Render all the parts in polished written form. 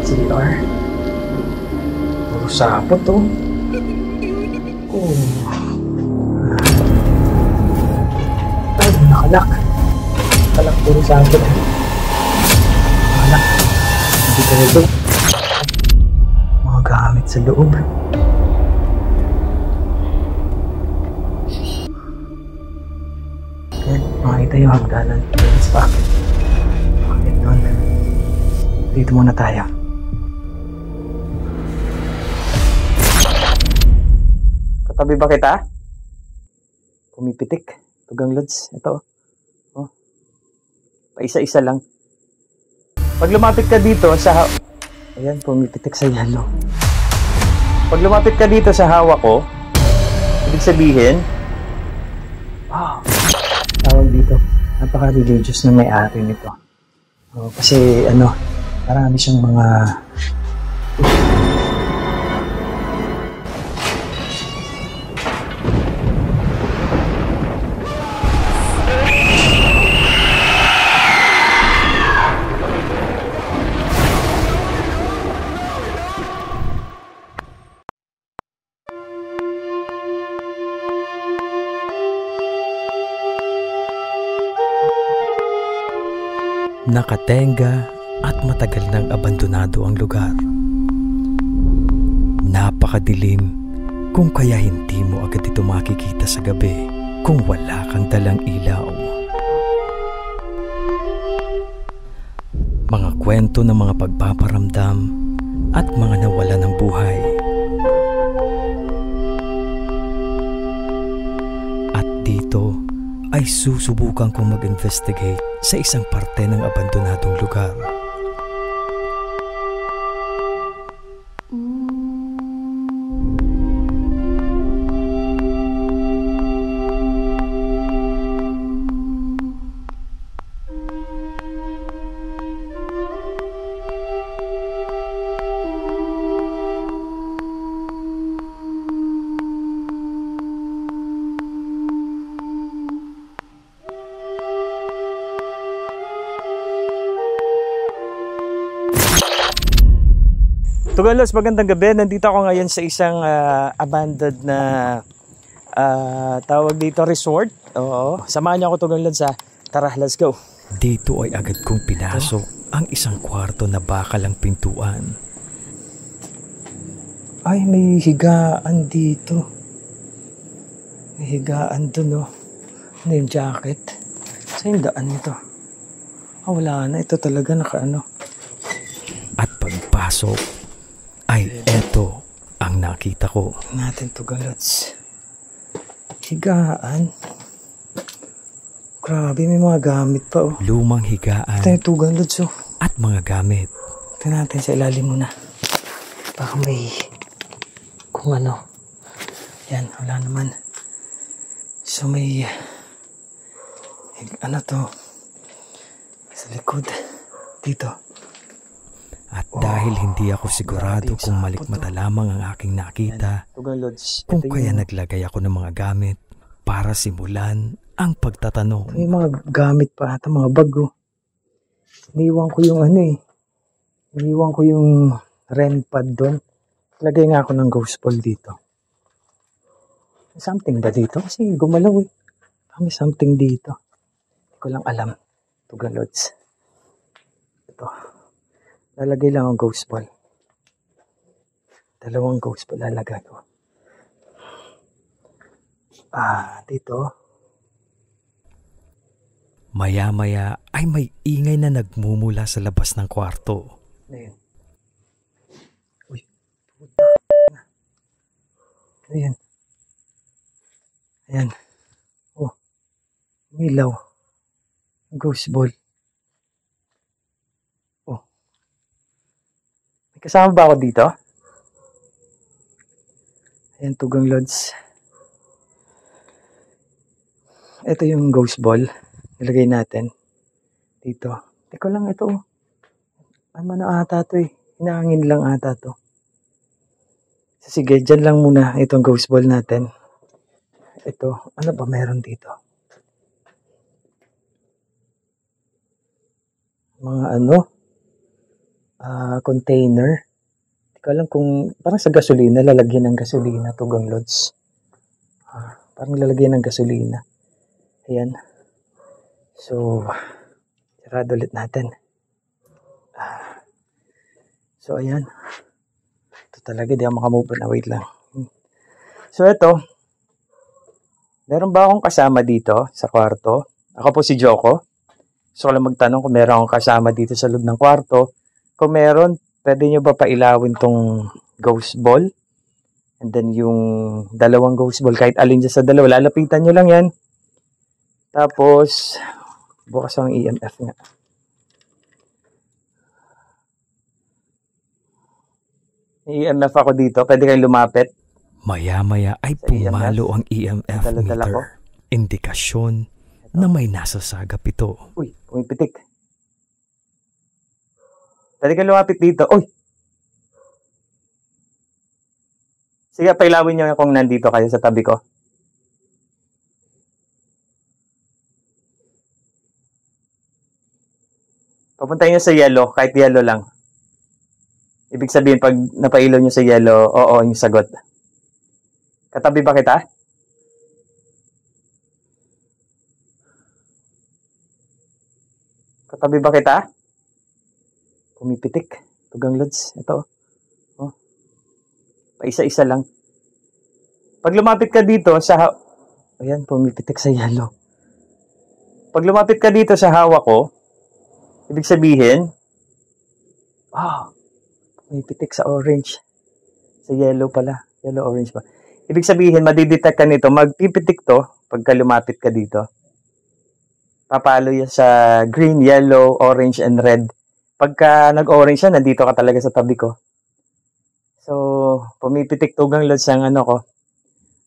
CR. Puro sapot to. Oh. Ay, nakalak. Nakalak, puro sapot. Nakalak. Hindi ka nito. Mga gamit sa loob. Yan, makita yung hagdanan. Let's back. Bakit doon? Dito muna tayo. Katabi ba kita? Pumipitik. Tugang lods. Ito. Oh. Paisa-isa lang. Pag lumapit ka dito sa... Ayan, pumipitik sa yellow. Pag lumapit ka dito sa hawak ko, ibig sabihin... Wow. Tawag dito. Napaka-religious na may-ari nito. Oh, kasi ano, marami siyang mga... Nakatenga at matagal nang abandonado ang lugar. Napakadilim kung kaya hindi mo agad ito makikita sa gabi kung wala kang dalang ilaw. Mga kwento ng mga pagpaparamdam at mga nawala ng buhay. At dito ay susubukan kong mag-investigate sa isang parte ng abandonadong lugar. Tugalos, magandang gabi. Nandito ako ngayon sa isang abandoned na tawag dito resort. Oo. Samahan niyo ako Tugalos sa tara, let's go. Dito ay agad kong pinasok ang isang kwarto na bakalang pintuan. Ay, may higaan dito. May higaan dun, oh. Ano yung jacket? Saan yung daan nito? Wala na. Ito talaga nakaano. At pagpasok ay eto ang nakita ko. Natin to galots. Higaan. Grabe, may mga gamit pa, oh. Lumang higaan. Ito yung to galots, oh. At mga gamit. Ito natin sa ilalim muna. Baka may kung ano. Yan, wala naman. So may ano to sa likod dito. At dahil hindi ako sigurado kung malikmata lamang ang aking nakita, kung kaya naglagay ako ng mga gamit para simulan ang pagtatanong. May mga gamit pa ata, mga bag, oh. Iniwan ko yung ano eh. Iniwan ko yung REM pad doon. Lagay nga ako ng ghost ball dito. Something ba dito? Kasi gumalaw eh. May something dito. Hindi ko lang alam. Tugalods. Ito. Lalagay lang ang ghost ball. Dalawang ghost ball lalagay ko. Dito. Maya-maya ay may ingay na nagmumula sa labas ng kwarto. Ayan. Uy, puta. Ayan. Ayan. Oh, milaw. Ghost ball. Kasama ba ako dito? Ayan, Tugang Lods. Ito yung ghost ball. Nilagay natin. Dito. Teka lang ito. Ano na ata to eh. Hinahangin lang ata to. So, sige, dyan lang muna itong ghost ball natin. Ito. Ano ba meron dito? mga container. Hindi ko alam kung, parang sa gasolina, lalagyan ng gasolina to, Gang Lods. Parang lalagyan ng gasolina. Ayan. So, sarado ulit natin. So, ayan. Ito talaga, di ako makamove na. Wait lang. So, ito. Meron ba akong kasama dito sa kwarto? Ako po si Joko. So, lang magtanong kung meron akong kasama dito sa loob ng kwarto. Kung meron, pwede nyo ba pailawin tong ghost ball? And then yung dalawang ghost ball, kahit alin dyan sa dalawa, lalapitan nyo lang yan. Tapos, bukas ang EMF nga. EMF ako dito, pwede kayong lumapit. Maya-maya ay pumalo ang EMF meter. Indikasyon na may nasasagap ito. Uy, pumipitik. Pwede kayong lumapit dito. Uy! Sige, pailawin nyo kung nandito kayo sa tabi ko. Papuntahin nyo sa yellow, kahit yellow lang. Ibig sabihin, pag napailaw nyo sa yellow, oo, yung sagot. Katabi ba kita? Katabi ba kita? Pumipitik. Tugang Lods. Ito. Oh. Paisa-isa lang. Pag lumapit ka dito sa... Ayan, pumipitik sa yellow. Pag lumapit ka dito sa hawak ko, ibig sabihin, pumipitik sa orange. Sa yellow pala. Yellow-orange pa. Ibig sabihin, madidetect ka nito. Magpipitik to pagka lumapit ka dito. Papalo yan sa green, yellow, orange, and red. Pagka nag-orange yan, nandito ka talaga sa tabi ko. So, pumipitik tugang Lods ang ko.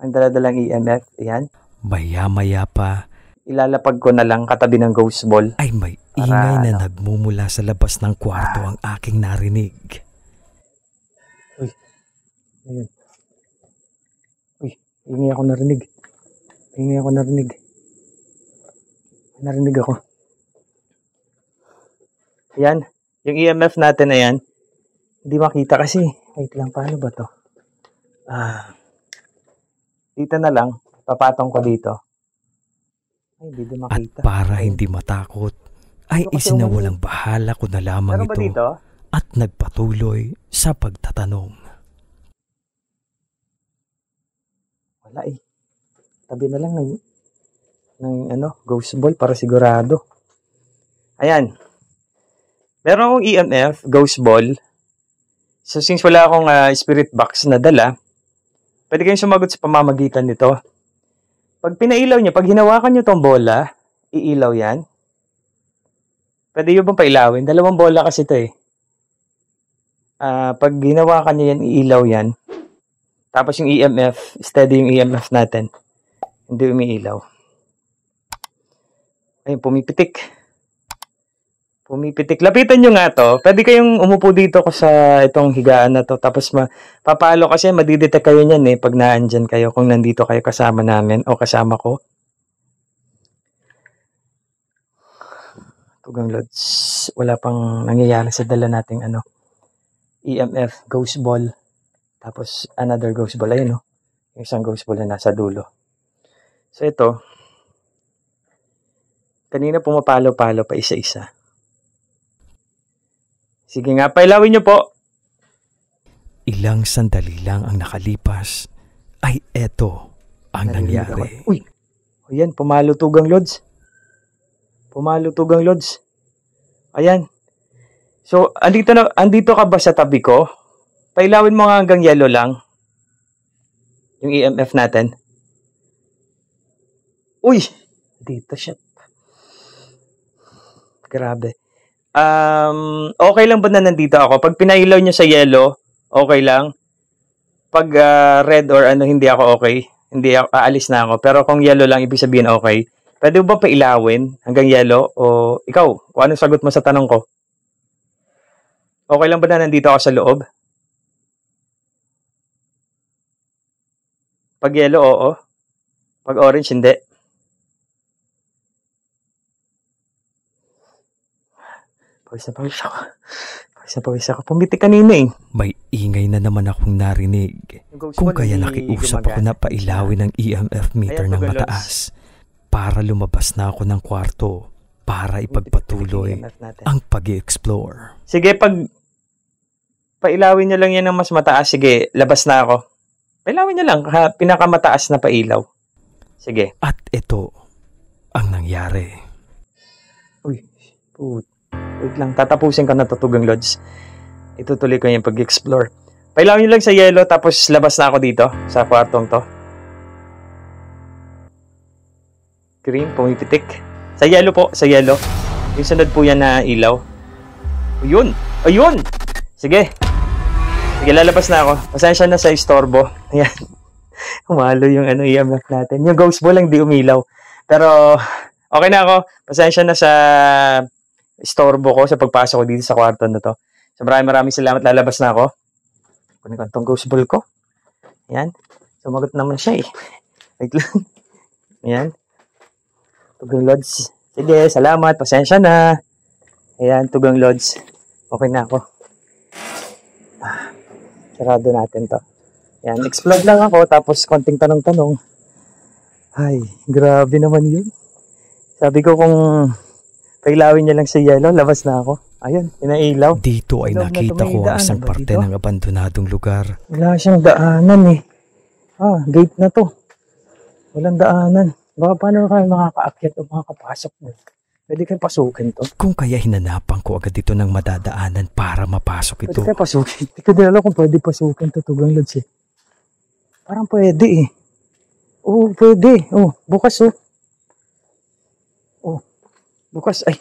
Ang daladalang EMF. Ayan. Maya-maya pa, ilalapag ko na lang katabi ng ghost ball. Ay may ingay na nagmumula sa labas ng kwarto ang aking narinig. Uy. Ayun. Uy, ingay ako narinig. Ingay ako narinig. Narinig ako. Ayan. Yung EMF natin na yan, hindi makita kasi. Wait lang, paano ba to? Dito na lang. Papatong ko dito. Ay, hindi makita. At para hindi matakot, ay isinawalang bahala ko na lamang meron ba ito dito? at nagpatuloy sa pagtatanong. Wala eh. Tabi na lang ng ghost ball para sigurado. Ayan. Meron akong EMF, ghost ball. So since wala akong spirit box na dala, pwede kayong sumagot sa pamamagitan nito. Pag pinailaw nyo, pag hinawakan nyo tong bola, iilaw yan. Pwede nyo bang pailawin? Dalawang bola kasi ito eh. Pag hinawakan nyo yan, iilaw yan. Tapos yung EMF, steady yung EMF natin. Hindi umiilaw. Ayun, pumipitik. Pumipitik. Lapitan nyo nga to. Pwede kayong umupo dito ko sa itong higaan na to. Tapos papalo kasi madidetect kayo niyan eh. Pag naandyan kayo. Kung nandito kayo kasama namin o kasama ko. Tugang Lods. Wala pang nangyayari sa dala nating EMF, ghost ball. Tapos another ghost ball. Ayun yung isang ghost ball na nasa dulo. So ito. Kanina pumapalo-palo pa isa-isa. Sige nga, pailawin nyo po. Ilang sandali lang ang nakalipas, ay eto ang nangyari. Uy, ayan, pumalo tugang Lods. Pumalo tugang Lods. Ayan. So, andito ka ba sa tabi ko? Pailawin mo nga hanggang yellow lang. Yung EMF natin. Uy, dito shit. Grabe. Okay lang ba na nandito ako? Pag pinailaw nyo sa yellow, okay lang. Pag red or hindi ako okay. Hindi ako, aalis na ako. Pero kung yellow lang, ibig sabihin okay. Pwede mo ba pailawin hanggang yellow? O ikaw, kung anong sagot mo sa tanong ko? Okay lang ba na nandito ako sa loob? Pag yellow, oo. Pag orange, hindi. Pawis na pawis ako. Pawis na pawis ako. Pumitik kanina eh. May ingay na naman akong narinig. Kung kaya nakiusap ako na pailawin ng EMF meter ng mataas para lumabas na ako ng kwarto para ipagpatuloy ang pag-i-explore. Sige, pag pailawin nyo lang yan ng mas mataas, sige, labas na ako. Pailawin nyo lang, pinakamataas na pailaw. Sige. At ito ang nangyari. Uy, wait lang, tatapusin ko na Tutugang Lods. Itutuloy ko yung pag-explore. Pailawin nyo lang sa yellow, tapos labas na ako dito, sa kwartong to. Green, pumipitik. Sa yellow po, sa yellow. Yung sunod po yan na ilaw. Ayun! Ayun! Sige. Sige, lalabas na ako. Pasensya na sa istorbo. Ayan. Humalo yung EMF natin. Yung ghost ball lang di umilaw. Pero, okay na ako. Pasensya na sa istorbo ko sa pagpasok ko dito sa kwarto na to. So, maraming salamat. Lalabas na ako. Kunin ko itong ghost ball ko. Ayan. Sumagot naman siya eh. Wait lang. Ayan. Tugang Lods. Sige, salamat. Pasensya na. Ayan, Tugang Lods. Okay na ako. Sarado natin to. Ayan, explode lang ako. Tapos, konting tanong-tanong. Ay, grabe naman yun. Sabi ko kung pailawin niya lang sa yellow, labas na ako. Ayun, pinailaw. Dito ay nakita ko ang isang parte ng abandonadong lugar. Wala siyang daanan eh. Gate na to. Walang daanan. Baka paano kayo makakaakyat o makakapasok mo? Pwede kayo pasukin to. Kung kaya hinanapan ko agad ito ng madadaanan para mapasok ito. Pwede kayo pasukin. Hindi ko din alam kung pwede pasukin to Tugang Lods eh. Parang pwede eh. Oo, pwede. Bukas oh. Bukas. Ay,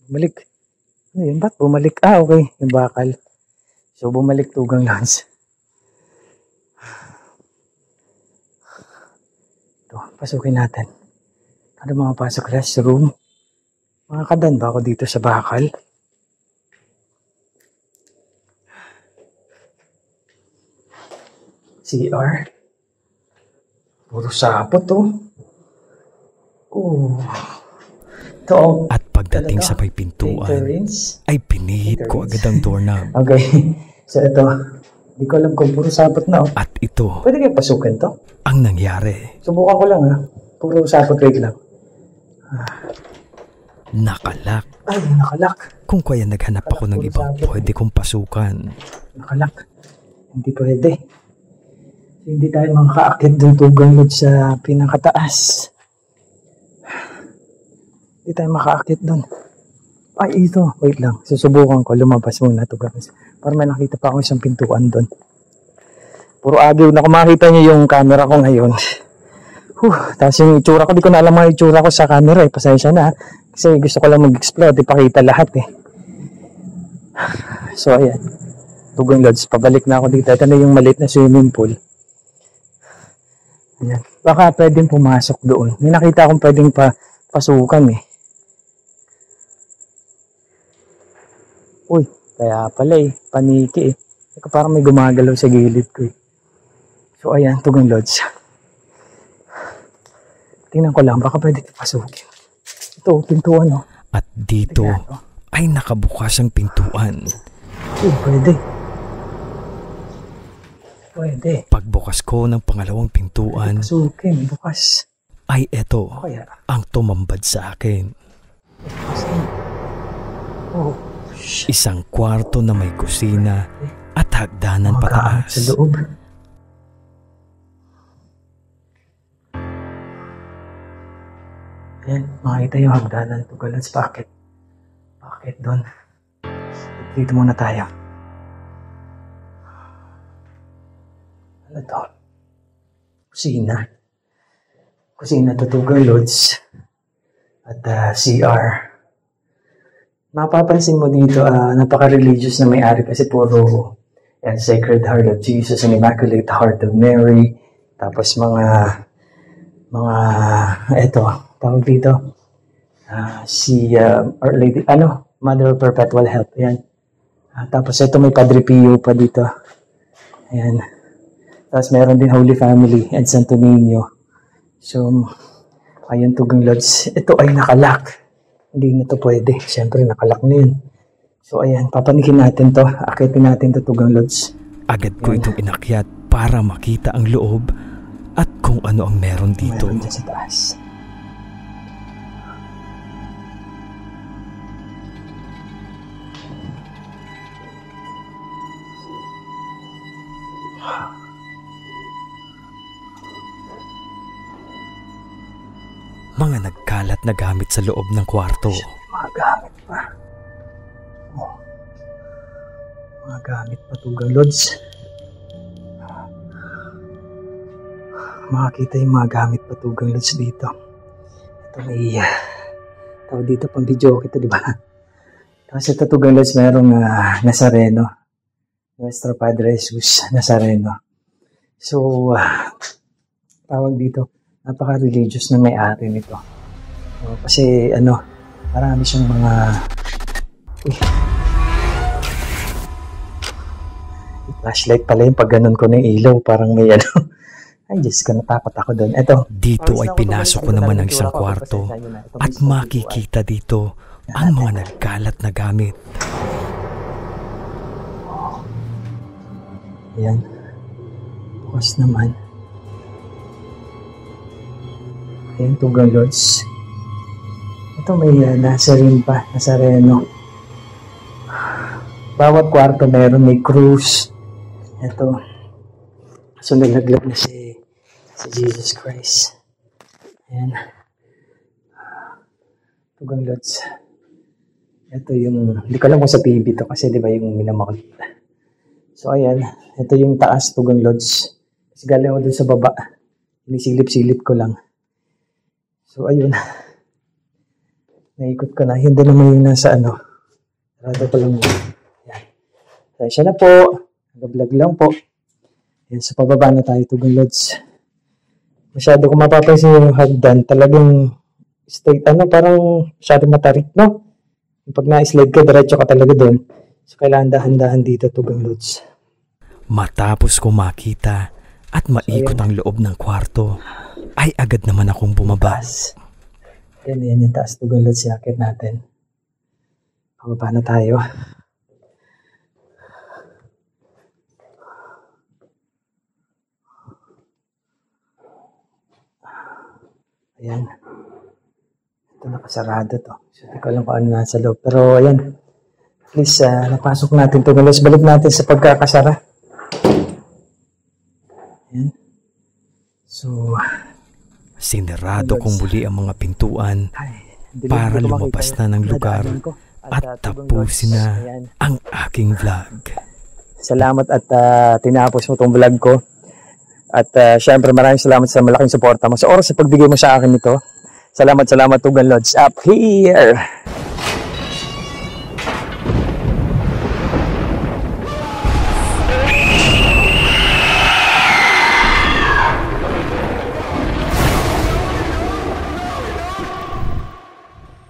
bumalik. Ano yun? Ba't bumalik? Okay. Yung bakal. So, bumalik Tugang Lods. Pasukin natin. Ano makapasok restroom? Makakadan ba ako dito sa bakal? CR? Puro sapot oh. Ito. At pagdating sa may pintuan, ay pinihit ko agad ang doorknob. Okay. So ito. Hindi ko alam kung puro sapot na oh. At ito. Pwede kayo pasukin to? Ang nangyari. Subukan ko lang ha. Puro sapot, wait lang. Nakalak. Ay, nakalak. Kung kaya naghanap ako ng ibang pwede kong pasukan. Nakalak. Hindi pwede. Hindi tayo makakaakit doon Tugang Lods sa pinakataas. Hindi tayo makakaakit doon. Ay, ito. Wait lang. Susubukan ko. Lumabas muna Tugang Lods. Para may nakita pa ako isang pintuan doon. Puro agaw na kung makita niyo yung camera ko ngayon. Tapos yung itsura ko, di ko na alam mga itsura ko sa camera eh. Pasensya na. Kasi gusto ko lang mag-explode, ipakita lahat eh. So ayan. Tugang Lods, pabalik na ako dito. Ito na yung maliit na swimming pool. Ayan. Baka pwedeng pumasok doon. May nakita akong pwedeng pasukan eh. Uy, kaya pala eh. Paniki eh. Parang may gumagalaw sa gilid ko eh. So ayan, Tugang Lods. Tingnan ko lang, baka pwede pasukin. Ito, pintuan oh. At dito ay nakabukas ang pintuan. Pwede. Pwede. Pagbukas ko ng pangalawang pintuan, Pasukin, bukas. ay eto ang tumambad sa akin. Isang kwarto na may kusina at hagdanan pataas. Sa loob. Ayan, makita yung hagdanan. Tugang Lods, bakit? Bakit doon? Dito muna tayo. Ano to? Kusina. Kusina to Tugang Lods. At CR. Mapapansin mo dito, napaka-religious na may-ari kasi puro Sacred Heart of Jesus and Immaculate Heart of Mary. Tapos eto, tawag dito, si Our Lady, Mother of Perpetual Help, ayan. Tapos ito may Padre Pio pa dito, ayan. Tapos meron din Holy Family and Santo Niño. So, ayun Tugang Lods, ito ay nakalak. Hindi na to pwede, siyempre nakalak na yun. So ayan, papanikin natin to. Akitin natin to, Tugang Lods. Agad ko itong inakyat para makita ang loob at kung ano ang meron dito. Meron dyan sa taas. Mga nagkalat na gamit sa loob ng kwarto. Mga gamit pa. Oh. Mga gamit pa, Tugang Lods. Makakita yung mga gamit pa, Tugang Lods dito. Ito may tawag dito pang video kita, di ba? Kasi ito, Tugang Lods, merong Nazareno. Nuestro Padre Jesus Nazareno. So, tawag dito, napaka-religious na may-ari nito. So, kasi marami siyang mga flashlight pala yung pag ganun ko na yung ilaw, parang may ay Diyos ko, natakot ako doon. Eto, dito ay pinasok ko naman ang isang kwarto at makikita dito ang mga nagkalat na gamit. Ayan. Bukas naman. Ayan, Tugang Lods. Ito may Nazareno. Bawat kwarto meron, may krus. Ito. So naglaglag na si Jesus Christ. Ayan. Tugang Lods. Ito yung, hindi ko alam kung sa TV to kasi di ba yung minamakulit. So ayan, ito yung taas, Tugang Lods. Kasi galing ako dun sa baba. Sinisilip-silip ko lang. So ayun. Naikot ko na. Hindi naman yung nasa Sarado ko lang. Ayan. Siya na po. Nag-vlog lang po. Ayan, sa pababa na tayo, Tugang Lods. Masyado kung mapapansin yung hagdan. Talagang straight, parang masyado matarik, no? Pag na-slide ka, diretso ka talaga doon. So kailangan dahan-dahan dito, Tugang Lods. Matapos ko makita at maikot ang loob ng kwarto, ay agad naman akong bumaba. Yan yung taas, Tugang Lods, yakit natin. Pababa na tayo. Ayan. Ito nakasarado to. So, hindi ko alam kung ano nasa loob. Pero ayan. At least, napasok natin, Tugang Lods. Balik natin sa pagkakasara. Ayan. So, sinarado kong muli ang mga pintuan para lumabas na ng lugar at tapusin na ang aking vlog. Salamat at tinapos mo itong vlog ko. At syempre maraming salamat sa malaking suporta mo. Sa oras sa pagbigay mo sa akin ito. Salamat, Tugang Lods. Up here!